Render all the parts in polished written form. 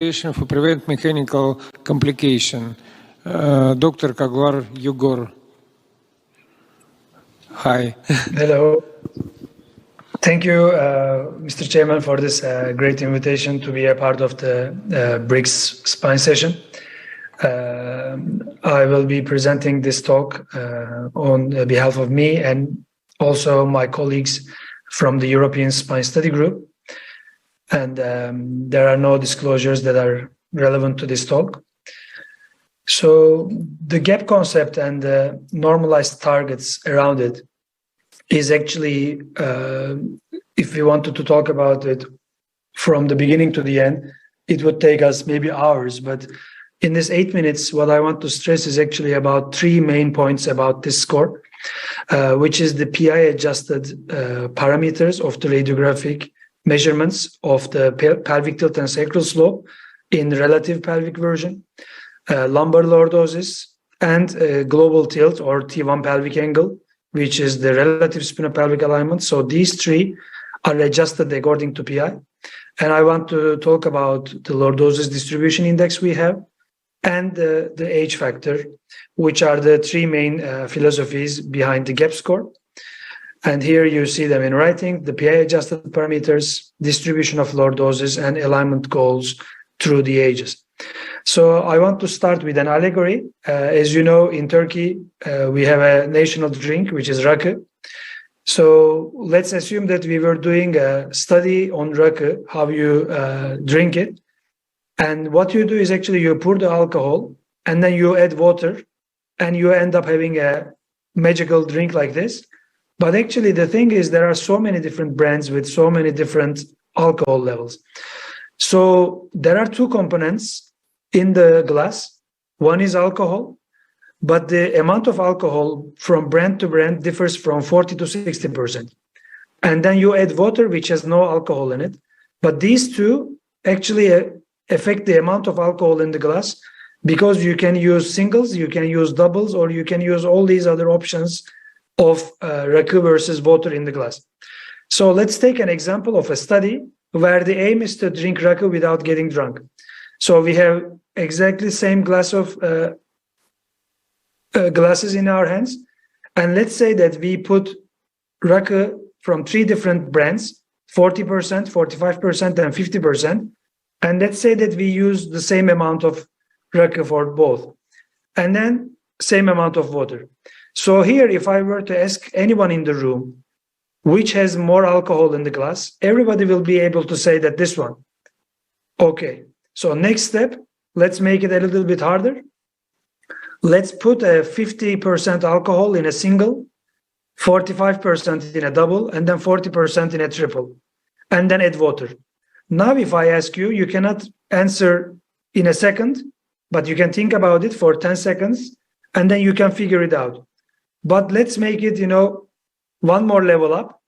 For prevent mechanical complication. Dr. Kaglar Yugor. Hi. Hello. Thank you, Mr. Chairman, for this great invitation to be a part of the BRICS spine session. I will be presenting this talk on behalf of me and also my colleagues from the European Spine Study Group. And there are no disclosures that are relevant to this talk. So the gap concept and the normalized targets around it is actually, if we wanted to talk about it from the beginning to the end, it would take us maybe hours. But in this 8 minutes, what I want to stress is actually about 3 main points about this score, which is the PI-adjusted parameters of the radiographic measurements of the pelvic tilt and sacral slope in relative pelvic version, lumbar lordosis, and global tilt or T1 pelvic angle, which is the relative spinopelvic alignment. So these 3 are adjusted according to PI. And I want to talk about the lordosis distribution index we have and the age factor, which are the 3 main philosophies behind the gap score. And here you see them in writing: the PI-adjusted parameters, distribution of lordosis, and alignment goals through the ages. So I want to start with an allegory. As you know, in Turkey, we have a national drink, which is rakı. So let's assume that we were doing a study on rakı, how you drink it. And what you do is actually you pour the alcohol and then you add water and you end up having a magical drink like this. But actually, the thing is, there are so many different brands with so many different alcohol levels. So there are 2 components in the glass. One is alcohol, but the amount of alcohol from brand to brand differs from 40 to 60%. And then you add water, which has no alcohol in it. But these 2 actually affect the amount of alcohol in the glass, because you can use singles, you can use doubles, or you can use all these other options of rakı versus water in the glass. So let's take an example of a study where the aim is to drink rakı without getting drunk. So we have exactly the same glass of glasses in our hands. And let's say that we put rakı from 3 different brands, 40%, 45%, and 50%. And let's say that we use the same amount of rakı for both. And then same amount of water. So here, if I were to ask anyone in the room which has more alcohol in the glass, everybody will be able to say that this one. Okay, so next step, let's make it a little bit harder. Let's put a 50% alcohol in a single, 45% in a double, and then 40% in a triple, and then add water. Now, if I ask you, you cannot answer in a second, but you can think about it for 10 seconds, and then you can figure it out. But let's make it, one more level up.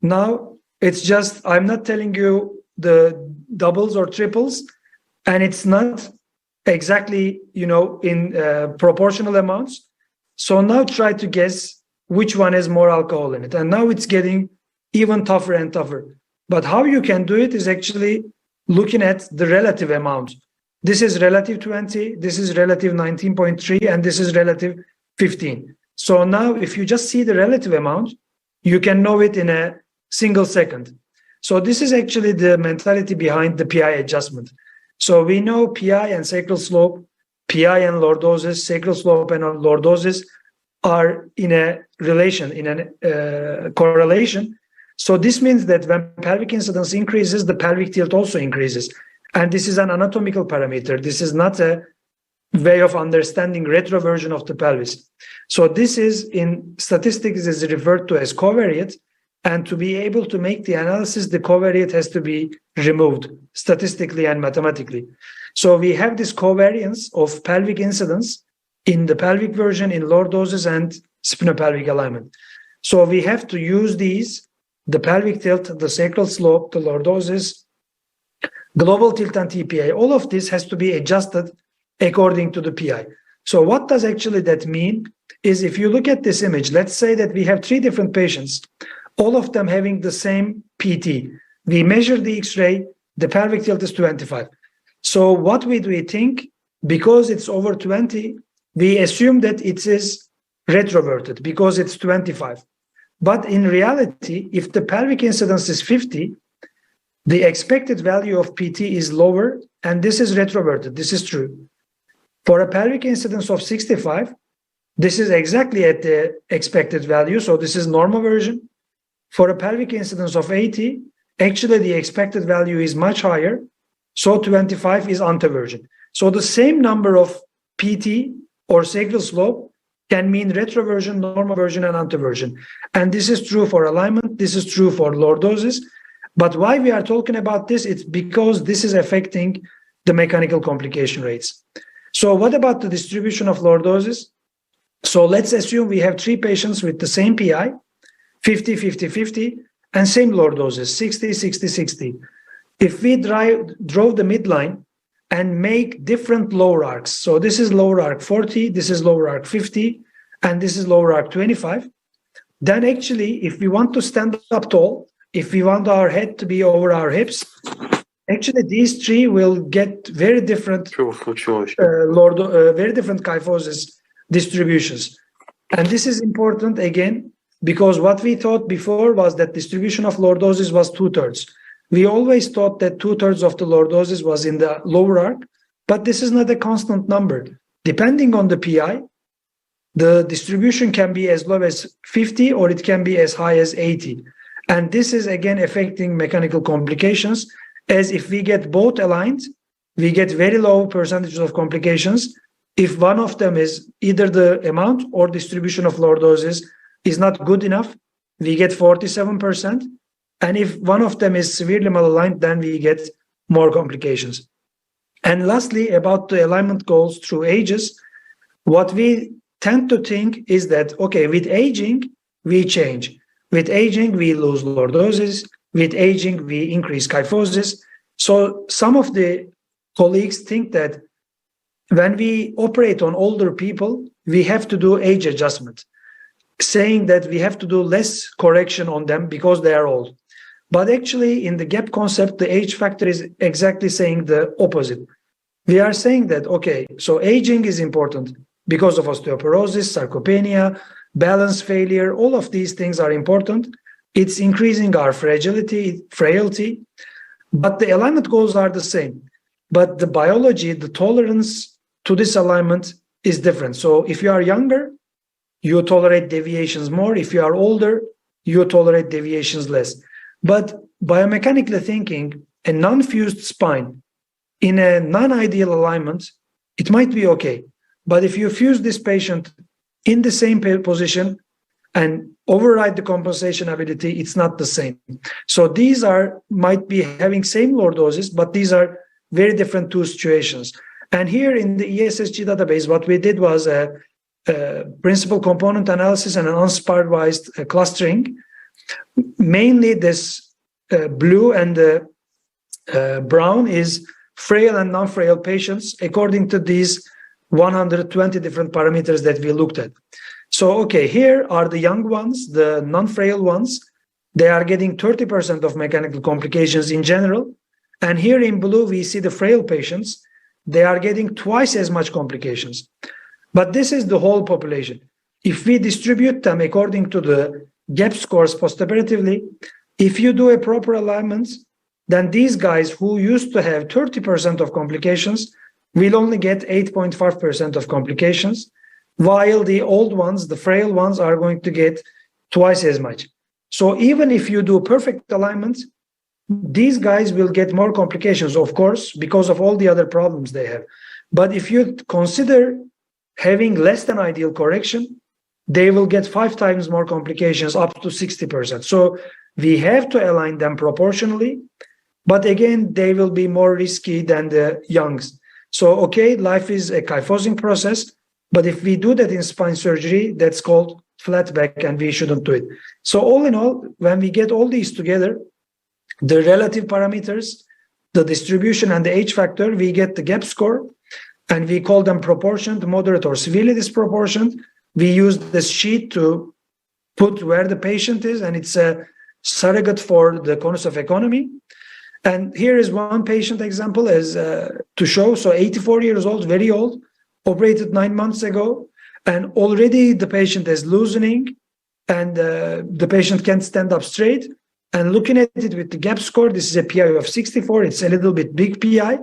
Now, it's just, I'm not telling you the doubles or triples, and it's not exactly, in proportional amounts. So now try to guess which one has more alcohol in it. And now it's getting even tougher and tougher. But how you can do it is actually looking at the relative amount. This is relative 20, this is relative 19.3, and this is relative 15. So now if you just see the relative amount, you can know it in a single second. So this is actually the mentality behind the PI adjustment. So we know PI and sacral slope, PI and lordosis, sacral slope and lordosis are in a relation, in a correlation. So this means that when pelvic incidence increases, the pelvic tilt also increases. And this is an anatomical parameter. This is not a way of understanding retroversion of the pelvis. So this is, in statistics, is referred to as covariate. And to be able to make the analysis, the covariate has to be removed statistically and mathematically. So we have this covariance of pelvic incidence in the pelvic version, in lordosis and spinopelvic alignment. So we have to use these, the pelvic tilt, the sacral slope, the lordosis, global tilt and TPA. All of this has to be adjusted according to the PI. So what does actually that mean is, if you look at this image, let's say that we have 3 different patients, all of them having the same PT. We measure the X-ray, the pelvic tilt is 25. So what we think? Because it's over 20, we assume that it is retroverted because it's 25. But in reality, if the pelvic incidence is 50, the expected value of PT is lower, and this is retroverted. This is true. For a pelvic incidence of 65, this is exactly at the expected value, so this is normal version. For a pelvic incidence of 80, actually the expected value is much higher, so 25 is anteversion. So the same number of PT or sacral slope can mean retroversion, normal version, and anteversion. And this is true for alignment, this is true for lordosis. But why we are talking about this? It's because this is affecting the mechanical complication rates. So what about the distribution of lordosis? So let's assume we have 3 patients with the same PI, 50, 50, 50, and same lordosis, 60, 60, 60. If we draw the midline and make different lower arcs, so this is lower arc 40, this is lower arc 50, and this is lower arc 25, then actually, if we want to stand up tall, if we want our head to be over our hips, actually these 3 will get very different very different kyphosis distributions. And this is important again, because what we thought before was that distribution of lordosis was 2/3. We always thought that 2/3 of the lordosis was in the lower arc, but this is not a constant number. Depending on the PI, the distribution can be as low as 50 or it can be as high as 80. And this is again affecting mechanical complications, as if we get both aligned, we get very low percentages of complications. If one of them is either the amount or distribution of lordosis is not good enough, we get 47%. And if one of them is severely malaligned, then we get more complications. And lastly, about the alignment goals through ages, what we tend to think is that, okay, with aging, we change. With aging, we lose lordosis. With aging, we increase kyphosis. So some of the colleagues think that when we operate on older people, we have to do age adjustment, saying that we have to do less correction on them because they are old. But actually, in the gap concept, the age factor is exactly saying the opposite. We are saying that, okay, so aging is important because of osteoporosis, sarcopenia, balance failure, all of these things are important. It's increasing our frailty, but the alignment goals are the same. But the biology, the tolerance to this alignment is different. So if you are younger, you tolerate deviations more. If you are older, you tolerate deviations less. But biomechanically thinking, a non-fused spine in a non-ideal alignment, it might be okay. But if you fuse this patient in the same position and override the compensation ability, it's not the same. So these might be having same lordosis, but these are very different 2 situations. And here in the ESSG database, what we did was a principal component analysis and an unsupervised clustering. Mainly this blue and the brown is frail and non-frail patients according to these 120 different parameters that we looked at. So, okay, here are the young ones, the non-frail ones. They are getting 30% of mechanical complications in general. And here in blue, we see the frail patients. They are getting twice as much complications. But this is the whole population. If we distribute them according to the gap scores postoperatively, if you do a proper alignment, then these guys who used to have 30% of complications will only get 8.5% of complications, while the old ones, the frail ones, are going to get twice as much. So even if you do perfect alignment, these guys will get more complications, of course, because of all the other problems they have. But if you consider having less than ideal correction, they will get 5 times more complications, up to 60%. So we have to align them proportionally, but again, they will be more risky than the youngs. So, okay, life is a kyphosing process, but if we do that in spine surgery, that's called flat back, and we shouldn't do it. So all in all, when we get all these together, the relative parameters, the distribution, and the age factor, we get the gap score, and we call them proportioned, moderate, or severely disproportioned. We use this sheet to put where the patient is, and it's a surrogate for the conus of economy. And here is one patient example as to show. So 84 years old, very old, operated 9 months ago, and already the patient is loosening, and the patient can't stand up straight. And looking at it with the gap score, this is a PI of 64. It's a little bit big PI.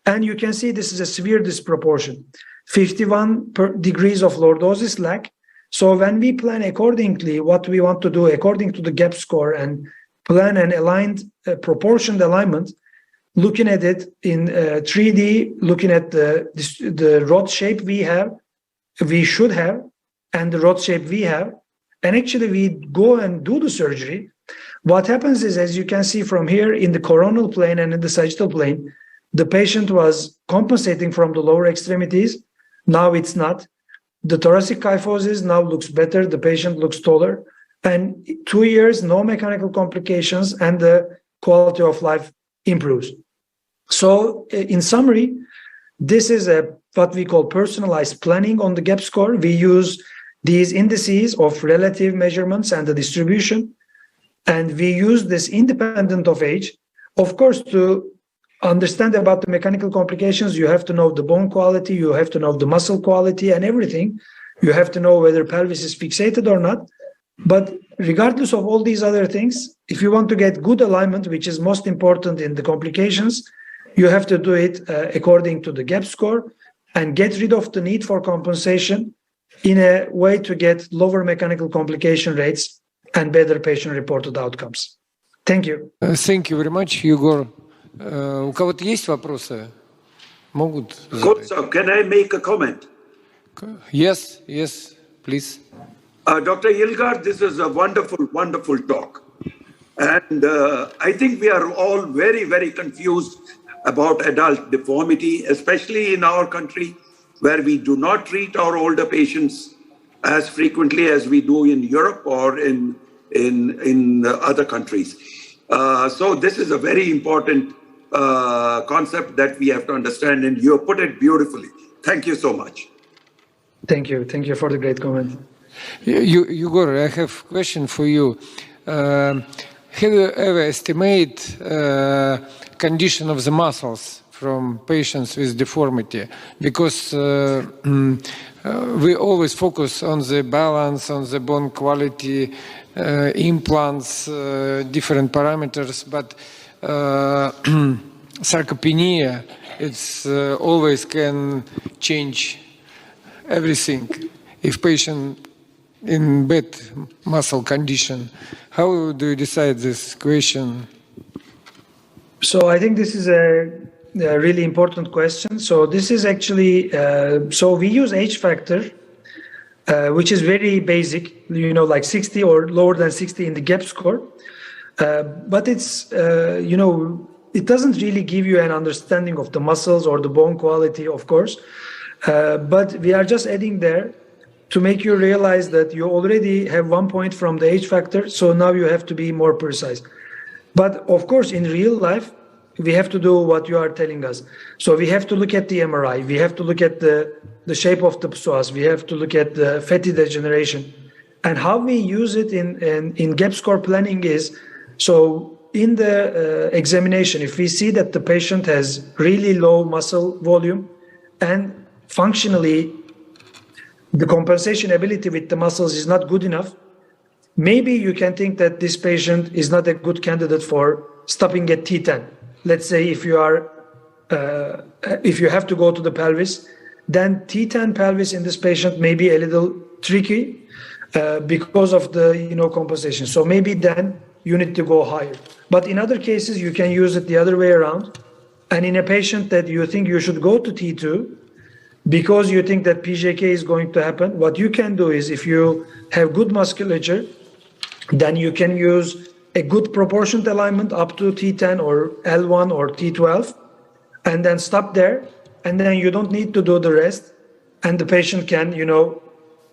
And you can see this is a severe disproportion, 51 degrees of lordosis lag. So when we plan accordingly what we want to do according to the gap score and plan an aligned proportioned alignment, looking at it in 3D, looking at the rod shape we should have, and the rod shape we have, and actually we go and do the surgery. What happens is, as you can see from here in the coronal plane and in the sagittal plane, the patient was compensating from the lower extremities. Now it's not. The thoracic kyphosis now looks better. The patient looks taller. And 2 years, no mechanical complications, and the quality of life improves. So in summary, this is what we call personalized planning on the gap score. We use these indices of relative measurements and the distribution. And we use this independent of age. Of course, to understand about the mechanical complications, you have to know the bone quality, you have to know the muscle quality and everything. You have to know whether pelvis is fixated or not. But regardless of all these other things, if you want to get good alignment, which is most important in the complications, you have to do it according to the gap score and get rid of the need for compensation in a way to get lower mechanical complication rates and better patient-reported outcomes. Thank you. Thank you very much, Yegor. У кого-то есть вопросы? Могут задать? So, can I make a comment? Yes, please. Dr. Yilgar, this is a wonderful, wonderful talk. And I think we are all very, very confused about adult deformity, especially in our country, where we do not treat our older patients as frequently as we do in Europe or in other countries. So this is a very important concept that we have to understand, and you have put it beautifully. Thank you so much. Thank you. Thank you for the great comment. Yegor, I have a question for you. Have you ever estimated condition of the muscles from patients with deformity? Because we always focus on the balance, on the bone quality, implants, different parameters, but sarcopenia, it's always can change everything. If patient in bad muscle condition, how do you decide this question? So I think this is a really important question. So this is actually, so we use age factor, which is very basic, like 60 or lower than 60 in the gap score. But it's, it doesn't really give you an understanding of the muscles or the bone quality, of course. But we are just adding there to make you realize that you already have 1 point from the age factor. So now you have to be more precise. But of course, in real life, we have to do what you are telling us. So we have to look at the MRI. We have to look at the shape of the psoas. We have to look at the fatty degeneration. And how we use it in gap score planning is, so in the examination, if we see that the patient has really low muscle volume and functionally the compensation ability with the muscles is not good enough, maybe you can think that this patient is not a good candidate for stopping at T10. Let's say if you are, if you have to go to the pelvis, then T10 pelvis in this patient may be a little tricky because of the compensation. So maybe then you need to go higher. But in other cases, you can use it the other way around. And in a patient that you think you should go to T2, because you think that PJK is going to happen, what you can do is, if you have good musculature, then you can use a good proportioned alignment up to T10 or L1 or T12, and then stop there, and then you don't need to do the rest, and the patient can,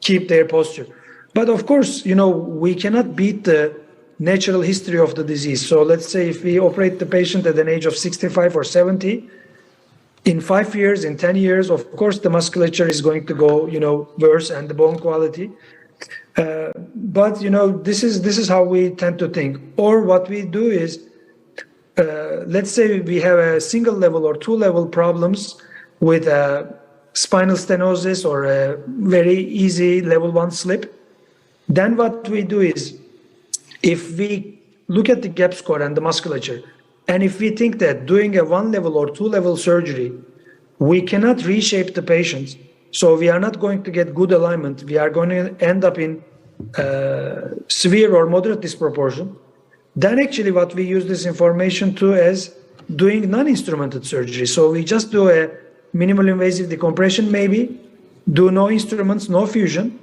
keep their posture. But of course, we cannot beat the natural history of the disease. So let's say if we operate the patient at an age of 65 or 70, in 5 years, in 10 years, of course, the musculature is going to go, worse, and the bone quality. But this is how we tend to think. Or what we do is, let's say we have a single level or two level problems with a spinal stenosis or a very easy level 1 slip, then what we do is, if we look at the gap score and the musculature, and if we think that doing a 1 level or 2 level surgery, we cannot reshape the patient, so we are not going to get good alignment, we are going to end up in severe or moderate disproportion, then actually what we use this information to is doing non-instrumented surgery. So we just do a minimal invasive decompression, maybe, do no instruments, no fusion,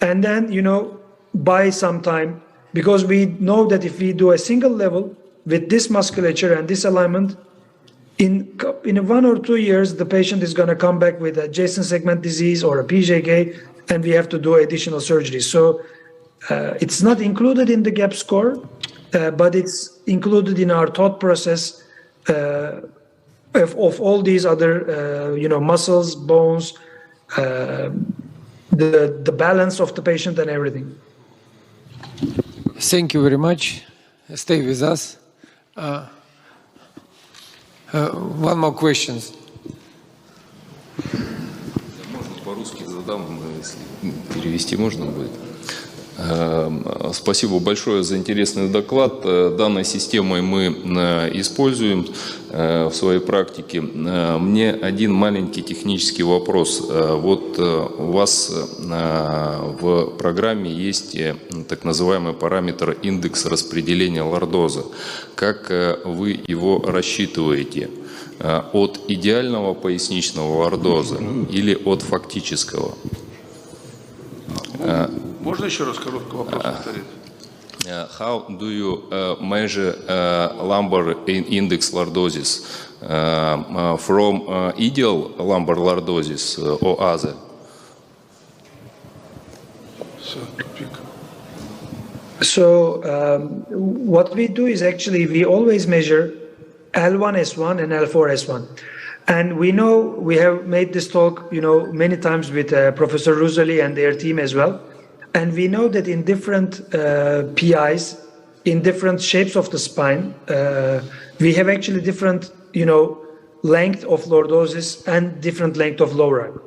and then, you know, buy some time, because we know that if we do a single level with this musculature and this alignment, in 1 or 2 years, the patient is going to come back with adjacent segment disease or a PJK, and we have to do additional surgery. So it's not included in the gap score, but it's included in our thought process of all these other, you know, muscles, bones, the balance of the patient and everything. Thank you very much. Stay with us. One more question. Можно по-русски задам, если перевести можно будет. Спасибо большое за интересный доклад. Данной системой мы используем в своей практике. Мне один маленький технический вопрос. Вот у вас в программе есть так называемый параметр индекс распределения лордоза. Как вы его рассчитываете? От идеального поясничного лордоза или от фактического? Можно еще раз короткий вопрос повторить? How do you measure lumbar index lordosis from ideal lumbar lordosis or other? So what we do is actually we always measure L1S1 and L4S1. And we know, we have made this talk, you know, many times with Professor Rusali and their team as well. And we know that in different PIs, in different shapes of the spine, we have actually different, you know, length of lordosis and different length of lower arm.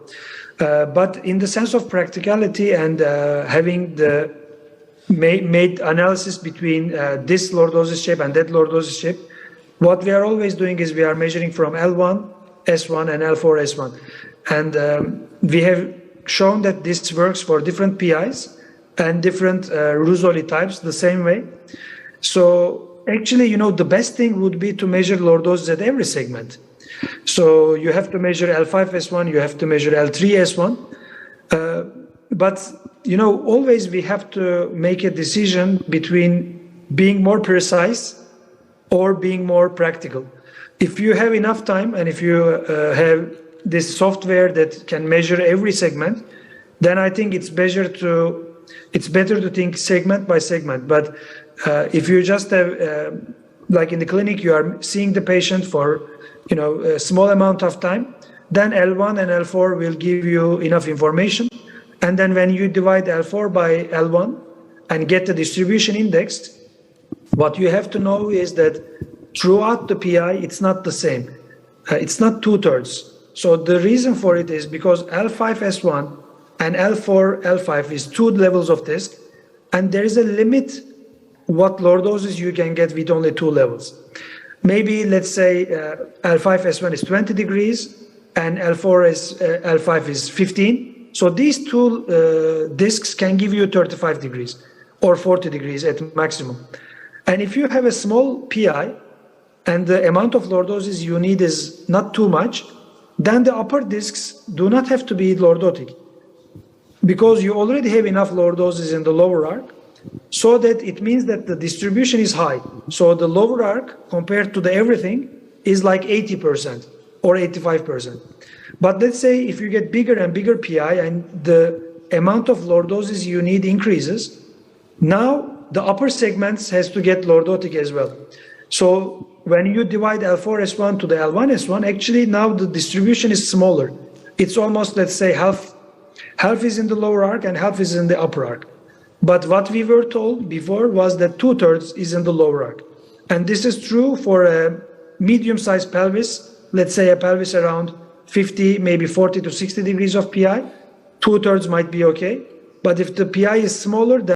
But in the sense of practicality and having the made analysis between this lordosis shape and that lordosis shape, what we are always doing is we are measuring from L1, S1 and L4, S1. And we have shown that this works for different PIs and different Rusoli types the same way. So actually, you know, the best thing would be to measure lordosis at every segment. So you have to measure L5, S1, you have to measure L3, S1. But, you know, always we have to make a decision between being more precise or being more practical. If you have enough time and if you have this software that can measure every segment, then I think it's better to think segment by segment. But if you just have, like in the clinic, you are seeing the patient for, you know, a small amount of time, then L1 and L4 will give you enough information. And then when you divide L4 by L1 and get the distribution index, what you have to know is that throughout the PI, it's not the same. It's not 2/3. So the reason for it is because L5S1 and L4L5 is 2 levels of disc, and there is a limit what lordosis you can get with only 2 levels. Maybe let's say L5S1 is 20 degrees and L5 is 15. So these 2 discs can give you 35 degrees or 40 degrees at maximum. And if you have a small PI and the amount of lordosis you need is not too much, then the upper discs do not have to be lordotic because you already have enough lordosis in the lower arc, so that it means that the distribution is high. So the lower arc compared to the everything is like 80% or 85%. But let's say if you get bigger and bigger PI and the amount of lordosis you need increases, now the upper segments has to get lordotic as well. So when you divide L4S1 to the L1S1, actually now the distribution is smaller. It's almost, let's say, half is in the lower arc and half is in the upper arc. But what we were told before was that 2/3 is in the lower arc. And this is true for a medium-sized pelvis, let's say a pelvis around 50, maybe 40 to 60 degrees of PI, 2/3 might be okay. But if the PI is smaller, then